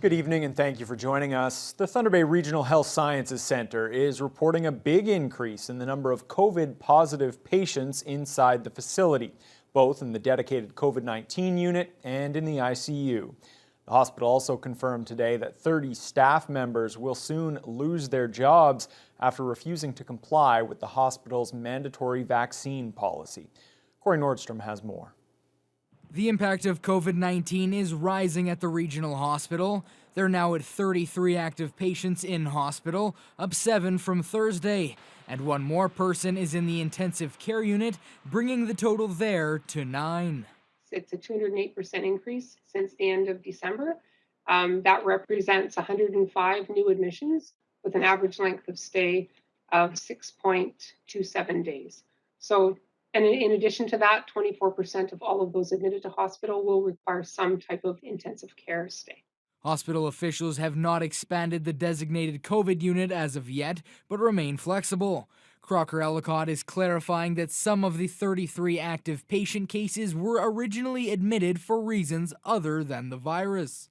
Good evening and thank you for joining us. The Thunder Bay Regional Health Sciences Center is reporting a big increase in the number of COVID-positive patients inside the facility, both in the dedicated COVID-19 unit and in the ICU. The hospital also confirmed today that 30 staff members will soon lose their jobs after refusing to comply with the hospital's mandatory vaccine policy. Corey Nordstrom has more. The impact of COVID-19 is rising at the regional hospital. They're now at 33 active patients in hospital, up 7 from Thursday. And one more person is in the intensive care unit, bringing the total there to 9. It's a 208% increase since the end of December. That represents 105 new admissions with an average length of stay of 6.27 days. And in addition to that, 24% of all of those admitted to hospital will require some type of intensive care stay. Hospital officials have not expanded the designated COVID unit as of yet, but remain flexible. Crocker Ellicott is clarifying that some of the 33 active patient cases were originally admitted for reasons other than the virus.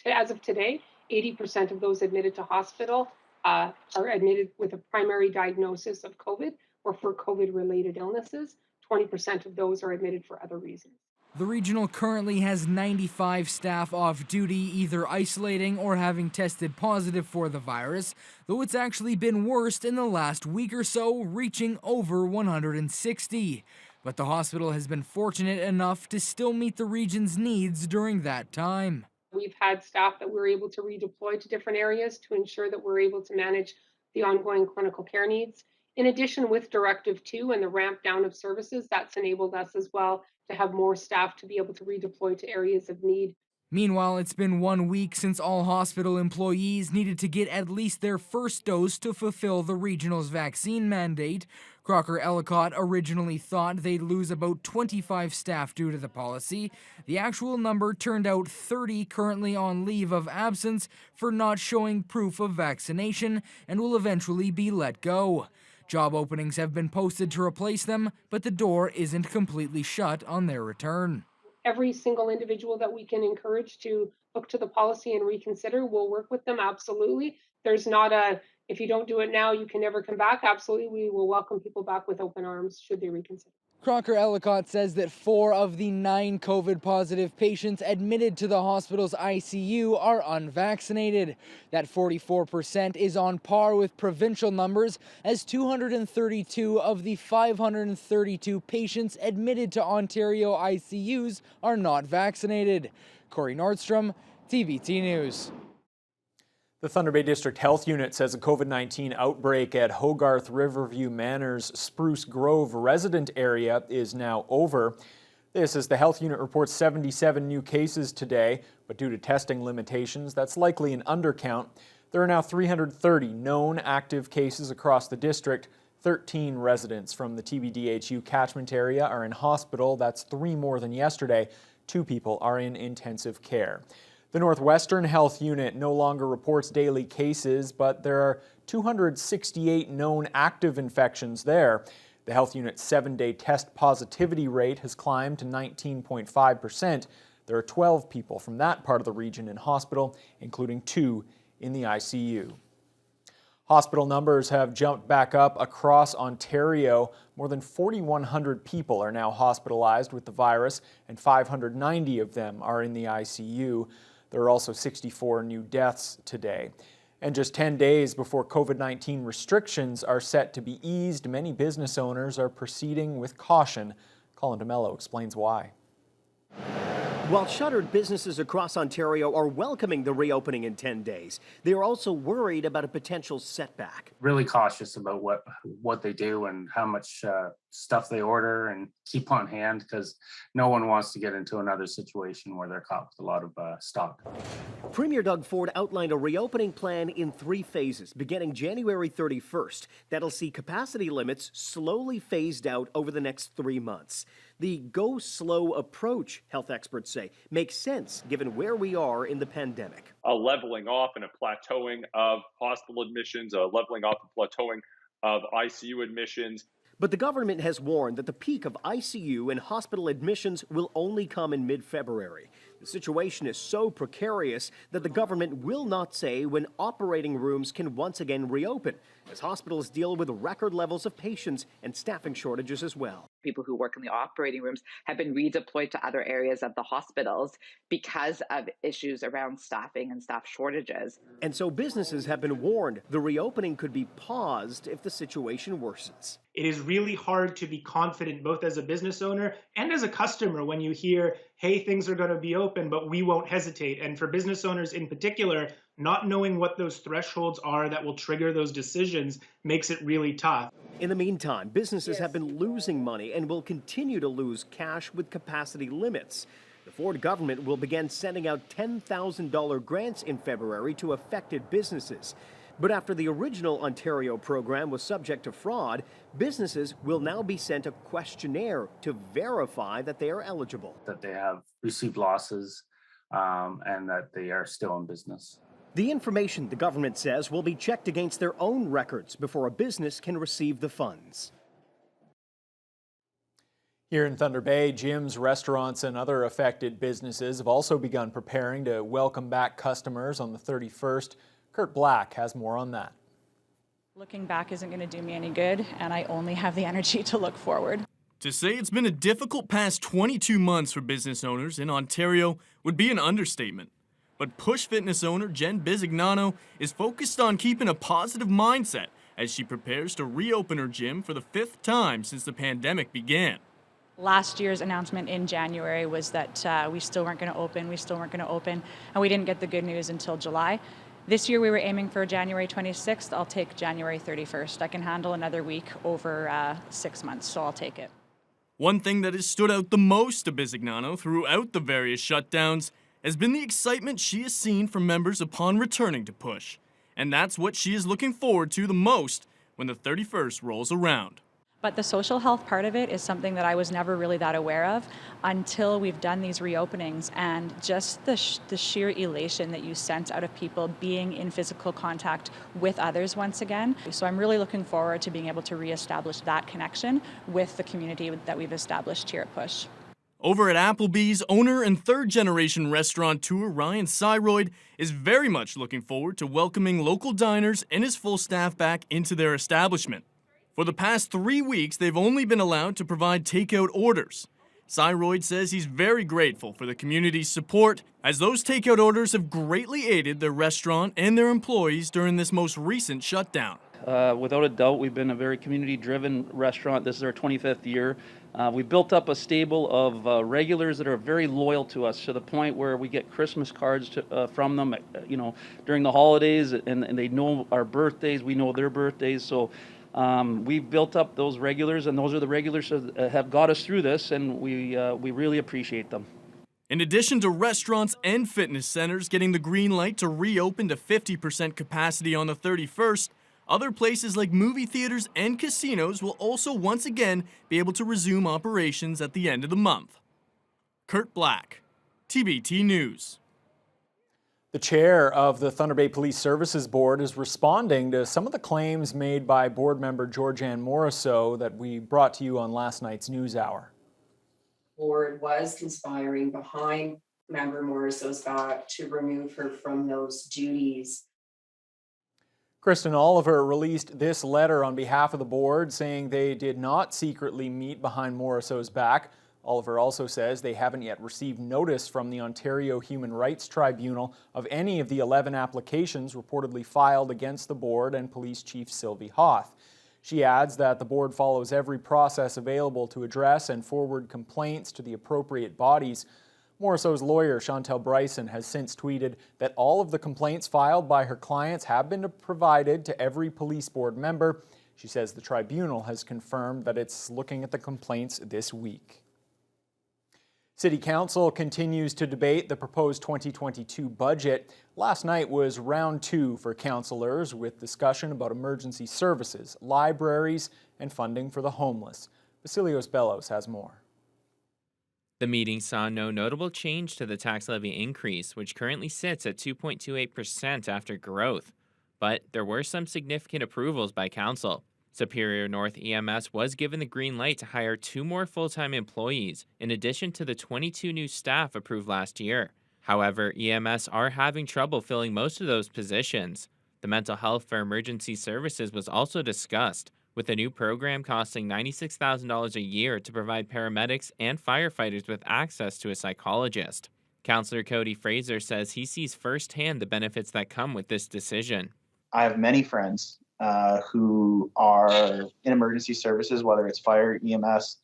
As of today, 80% of those admitted to hospital are admitted with a primary diagnosis of COVID or for COVID-related illnesses. 20% of those are admitted for other reasons. The regional currently has 95 staff off duty, either isolating or having tested positive for the virus, though it's actually been worse in the last week or so, reaching over 160. But the hospital has been fortunate enough to still meet the region's needs during that time. We've had staff that we're able to redeploy to different areas to ensure that we're able to manage the ongoing clinical care needs. In addition, with Directive 2 and the ramp down of services, that's enabled us as well to have more staff to be able to redeploy to areas of need. Meanwhile, it's been 1 week since all hospital employees needed to get at least their first dose to fulfill the regional's vaccine mandate. Crocker Ellicott originally thought they'd lose about 25 staff due to the policy. The actual number turned out 30 currently on leave of absence for not showing proof of vaccination and will eventually be let go. Job openings have been posted to replace them, but the door isn't completely shut on their return. Every single individual that we can encourage to look to the policy and reconsider, we'll work with them, absolutely. There's not if you don't do it now, you can never come back. Absolutely, we will welcome people back with open arms should they reconsider. Crocker Ellicott says that 4 of the 9 COVID-positive patients admitted to the hospital's ICU are unvaccinated. That 44% is on par with provincial numbers, as 232 of the 532 patients admitted to Ontario ICUs are not vaccinated. Corey Nordstrom, TVT News. The Thunder Bay District Health Unit says a COVID-19 outbreak at Hogarth Riverview Manor's Spruce Grove resident area is now over. This as the health unit reports 77 new cases today, but due to testing limitations, that's likely an undercount. There are now 330 known active cases across the district. 13 residents from the TBDHU catchment area are in hospital. That's 3 more than yesterday. 2 people are in intensive care. The Northwestern Health Unit no longer reports daily cases, but there are 268 known active infections there. The health unit's 7-day test positivity rate has climbed to 19.5%. There are 12 people from that part of the region in hospital, including 2 in the ICU. Hospital numbers have jumped back up across Ontario. More than 4,100 people are now hospitalized with the virus, and 590 of them are in the ICU. There are also 64 new deaths today. And just 10 days before COVID-19 restrictions are set to be eased, many business owners are proceeding with caution. Colin DeMello explains why. While shuttered businesses across Ontario are welcoming the reopening in 10 days, they are also worried about a potential setback. Really cautious about what they do and how much stuff they order and keep on hand, because no one wants to get into another situation where they're caught with a lot of stock. Premier Doug Ford outlined a reopening plan in 3 phases, beginning January 31st, that'll see capacity limits slowly phased out over the next 3 months. The go slow approach, health experts say, makes sense given where we are in the pandemic. A leveling off and a plateauing of hospital admissions, a leveling off and plateauing of ICU admissions. But the government has warned that the peak of ICU and hospital admissions will only come in mid-February. The situation is so precarious that the government will not say when operating rooms can once again reopen, as hospitals deal with record levels of patients and staffing shortages as well. People who work in the operating rooms have been redeployed to other areas of the hospitals because of issues around staffing and staff shortages. And so businesses have been warned the reopening could be paused if the situation worsens. It is really hard to be confident both as a business owner and as a customer when you hear, hey, things are going to be open, but we won't hesitate. And for business owners in particular, not knowing what those thresholds are that will trigger those decisions makes it really tough. In the meantime, businesses have been losing money and will continue to lose cash with capacity limits. The Ford government will begin sending out $10,000 grants in February to affected businesses. But after the original Ontario program was subject to fraud, businesses will now be sent a questionnaire to verify that they are eligible. That they have received losses and that they are still in business. The information, the government says, will be checked against their own records before a business can receive the funds. Here in Thunder Bay, gyms, restaurants, and other affected businesses have also begun preparing to welcome back customers on the 31st. Kurt Black has more on that. Looking back isn't going to do me any good, and I only have the energy to look forward. To say it's been a difficult past 22 months for business owners in Ontario would be an understatement. But Push Fitness owner Jen Bisignano is focused on keeping a positive mindset as she prepares to reopen her gym for the 5th time since the pandemic began. Last year's announcement in January was that we still weren't going to open, and we didn't get the good news until July. This year we were aiming for January 26th. I'll take January 31st. I can handle another week over 6 months, so I'll take it. One thing that has stood out the most to Bisignano throughout the various shutdowns has been the excitement she has seen from members upon returning to Push. And that's what she is looking forward to the most when the 31st rolls around. But the social health part of it is something that I was never really that aware of until we've done these reopenings, and just the sheer elation that you sense out of people being in physical contact with others once again. So I'm really looking forward to being able to reestablish that connection with the community that we've established here at Push. Over at Applebee's, owner and third-generation restaurateur Ryan Syroyd is very much looking forward to welcoming local diners and his full staff back into their establishment. For the past 3 weeks, they've only been allowed to provide takeout orders. Syroyd says he's very grateful for the community's support, as those takeout orders have greatly aided their restaurant and their employees during this most recent shutdown. Without a doubt, we've been a very community-driven restaurant. This is our 25th year. We've built up a stable of regulars that are very loyal to us, to the point where we get Christmas cards from them, during the holidays, and they know our birthdays. We know their birthdays. So we've built up those regulars, and those are the regulars that have got us through this, and we really appreciate them. In addition to restaurants and fitness centers getting the green light to reopen to 50% capacity on the 31st, other places like movie theaters and casinos will also once again be able to resume operations at the end of the month. Kurt Black, TBT News. The chair of the Thunder Bay Police Services Board is responding to some of the claims made by board member Georgianne Morisseau that we brought to you on last night's News Hour. The board was conspiring behind member Morisseau's back to remove her from those duties. Kristen Oliver released this letter on behalf of the board saying they did not secretly meet behind Morisseau's back. Oliver also says they haven't yet received notice from the Ontario Human Rights Tribunal of any of the 11 applications reportedly filed against the board and Police Chief Sylvie Hoth. She adds that the board follows every process available to address and forward complaints to the appropriate bodies. Morisseau's lawyer, Chantel Bryson, has since tweeted that all of the complaints filed by her clients have been provided to every police board member. She says the tribunal has confirmed that it's looking at the complaints this week. City Council continues to debate the proposed 2022 budget. Last night was round 2 for councillors with discussion about emergency services, libraries, and funding for the homeless. Vasilios Bellos has more. The meeting saw no notable change to the tax levy increase, which currently sits at 2.28% after growth. But there were some significant approvals by council. Superior North EMS was given the green light to hire 2 more full-time employees, in addition to the 22 new staff approved last year. However, EMS are having trouble filling most of those positions. The mental health for emergency services was also discussed, with a new program costing $96,000 a year to provide paramedics and firefighters with access to a psychologist. Councillor Cody Fraser says he sees firsthand the benefits that come with this decision. I have many friends who are in emergency services, whether it's fire, EMS,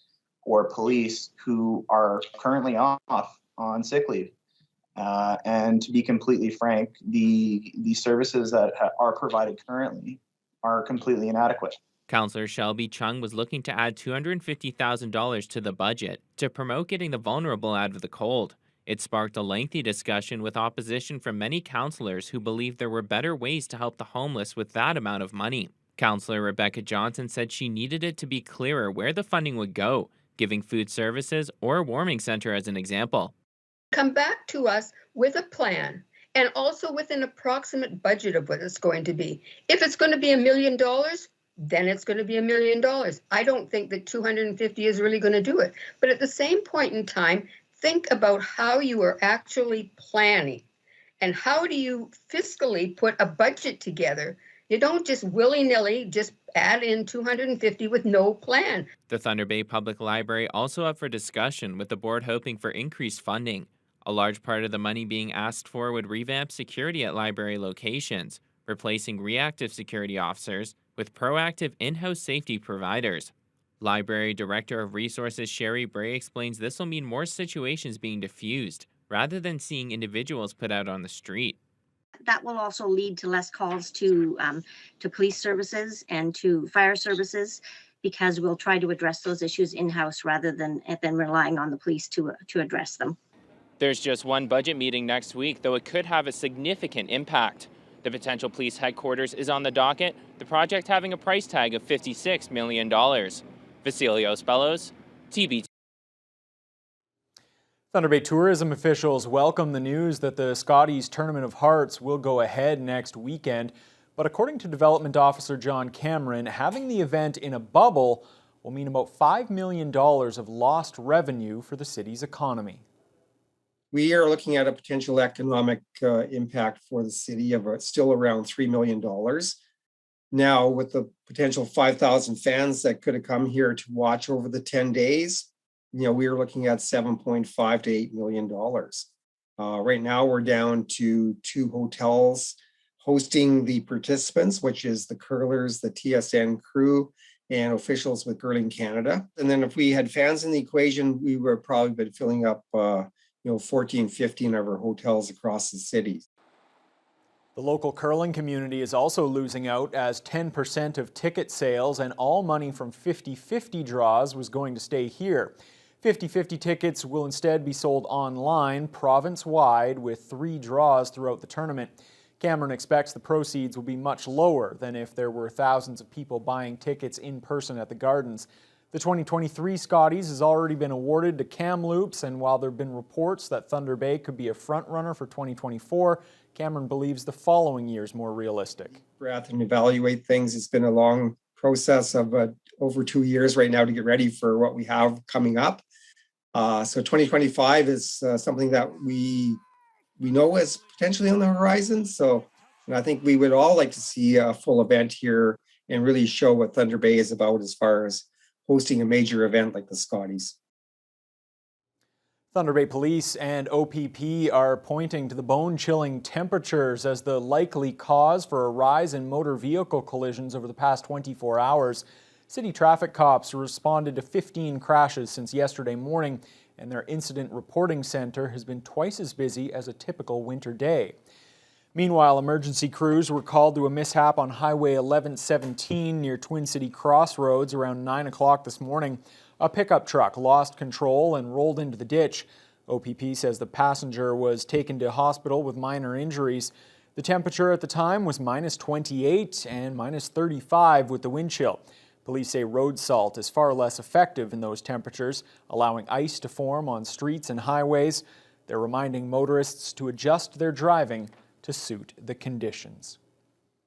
or police, who are currently off on sick leave. And to be completely frank, the services that are provided currently are completely inadequate. Councillor Shelby Chung was looking to add $250,000 to the budget to promote getting the vulnerable out of the cold. It sparked a lengthy discussion with opposition from many councillors who believed there were better ways to help the homeless with that amount of money. Councillor Rebecca Johnson said she needed it to be clearer where the funding would go, giving food services or a warming center as an example. Come back to us with a plan and also with an approximate budget of what it's going to be. If it's going to be $1 million, then it's going to be $1 million. I don't think that 250 is really going to do it. But at the same point in time, think about how you are actually planning and how do you fiscally put a budget together. You don't just willy-nilly just add in 250 with no plan. The Thunder Bay Public Library also up for discussion, with the board hoping for increased funding. A large part of the money being asked for would revamp security at library locations, replacing reactive security officers with proactive in-house safety providers. Library Director of Resources Sherry Bray explains this will mean more situations being diffused, rather than seeing individuals put out on the street. That will also lead to less calls to police services and to fire services, because we'll try to address those issues in-house rather than relying on the police to address them. There's just one budget meeting next week, though it could have a significant impact. The potential police headquarters is on the docket, the project having a price tag of $56 million. Vasilios Bellows, TBT. Thunder Bay tourism officials welcome the news that the Scotties Tournament of Hearts will go ahead next weekend. But according to Development Officer John Cameron, having the event in a bubble will mean about $5 million of lost revenue for the city's economy. We are looking at a potential economic impact for the city of still around $3 million. Now, with the potential 5,000 fans that could have come here to watch over the 10 days, we are looking at $7.5 to $8 million. Right now, we're down to 2 hotels hosting the participants, which is the curlers, the TSN crew, and officials with Curling Canada. And then if we had fans in the equation, we would probably been filling up 14, 15 of our hotels across the city. The local curling community is also losing out, as 10% of ticket sales and all money from 50/50 draws was going to stay here. 50/50 tickets will instead be sold online, province-wide, with 3 draws throughout the tournament. Cameron expects the proceeds will be much lower than if there were thousands of people buying tickets in person at the Gardens. The 2023 Scotties has already been awarded to Kamloops, and while there have been reports that Thunder Bay could be a front-runner for 2024, Cameron believes the following year is more realistic. Breath and evaluate things. It's been a long process of over 2 years right now to get ready for what we have coming up. So 2025 is something that we know is potentially on the horizon. So and I think we would all like to see a full event here and really show what Thunder Bay is about as far as hosting a major event like the Scotties. Thunder Bay Police and OPP are pointing to the bone-chilling temperatures as the likely cause for a rise in motor vehicle collisions over the past 24 hours. City traffic cops responded to 15 crashes since yesterday morning, and their incident reporting center has been twice as busy as a typical winter day. Meanwhile, emergency crews were called to a mishap on Highway 1117 near Twin City Crossroads around 9 o'clock this morning. A pickup truck lost control and rolled into the ditch. OPP says the passenger was taken to hospital with minor injuries. The temperature at the time was -28 and -35 with the wind chill. Police say road salt is far less effective in those temperatures, allowing ice to form on streets and highways. They're reminding motorists to adjust their driving to suit the conditions.